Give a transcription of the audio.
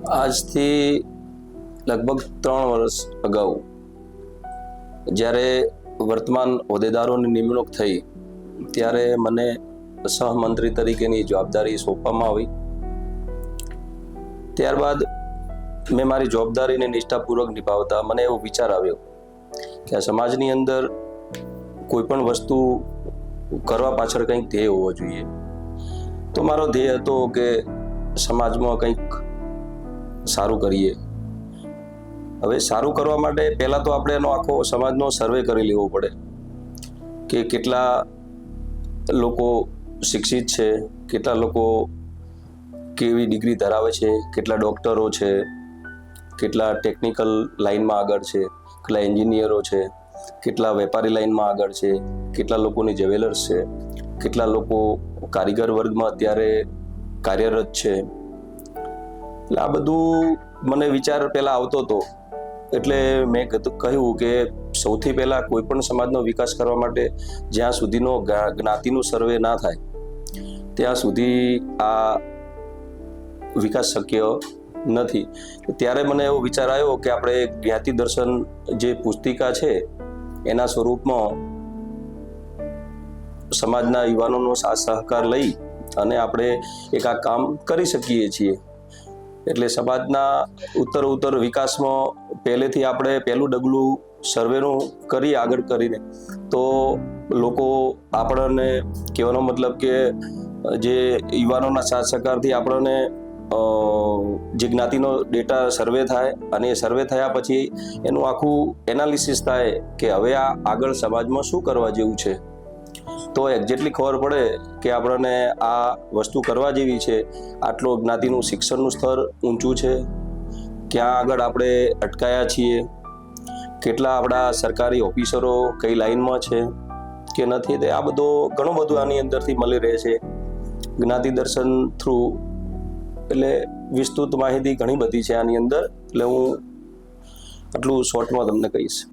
આજથી લગભગ 3 વર્ષ અગાઉ જ્યારે વર્તમાન હોદ્દેદારોની નિમણૂક થઈ ત્યારે મને સહમંત્રી તરીકેની જવાબદારી સોંપવામાં આવી. ત્યારબાદ મેં મારી જવાબદારીને નિષ્ઠાપૂર્વક નિભાવતા મને એવો વિચાર આવ્યો કે આ સમાજની અંદર કોઈ પણ વસ્તુ કરવા પાછળ કંઈક ધ્યેય હોવો જોઈએ. તો મારો ધ્યેય હતો કે સમાજમાં કંઈક સારું કરીએ. હવે સારું કરવા માટે પહેલાં તો આપણે એનો આખો સમાજનો સર્વે કરી લેવો પડે કે કેટલા લોકો શિક્ષિત છે, કેટલા લોકો કેવી ડિગ્રી ધરાવે છે, કેટલા ડૉક્ટરો છે, કેટલા ટેકનિકલ લાઇનમાં આગળ છે, કેટલા એન્જિનિયરો છે, કેટલા વેપારી લાઇનમાં આગળ છે, કેટલા લોકોની જ્વેલર્સ છે, કેટલા લોકો કારીગર વર્ગમાં અત્યારે કાર્યરત છે. એટલે આ બધું મને વિચાર પહેલાં આવતો હતો. એટલે મેં કહ્યું કે સૌથી પહેલાં કોઈ પણ સમાજનો વિકાસ કરવા માટે જ્યાં સુધીનો જ્ઞાતિનું સર્વે ના થાય ત્યાં સુધી આ વિકાસ શક્ય નથી. ત્યારે મને એવો વિચાર આવ્યો કે આપણે જ્ઞાતિ દર્શન જે પુસ્તિકા છે એના સ્વરૂપમાં સમાજના યુવાનોનો સાથ સહકાર લઈ અને આપણે એક આ કામ કરી શકીએ છીએ. એટલે સમાજના ઉત્તર વિકાસમાં પહેલેથી આપણે પહેલું ડગલું સર્વેનું કરીએ આગળ કરીને તો લોકો આપણને કહેવાનો મતલબ કે જે યુવાનોના સાથ સહકારથી આપણને જે જ્ઞાતિનો ડેટા સર્વે થાય અને એ સર્વે થયા પછી એનું આખું એનાલિસિસ થાય કે હવે આ આગળ સમાજમાં શું કરવા જેવું છે. તો એક્ઝેક્ટલી ખબર પડે કે આપણને આ વસ્તુ કરવા જેવી છે. આટલો જ્ઞાતિનું શિક્ષણનું સ્તર ઊંચું છે, ક્યાં આગળ આપણે અટકાયા છીએ, કેટલા આપણા સરકારી ઓફિસરો કઈ લાઇનમાં છે કે નથી. તે આ બધો ઘણું બધું આની અંદરથી મળી રહે છે જ્ઞાતિ દર્શન થ્રુ. એટલે વિસ્તૃત માહિતી ઘણી બધી છે આની અંદર. એટલે હું આટલું શોર્ટમાં તમને કહીશ.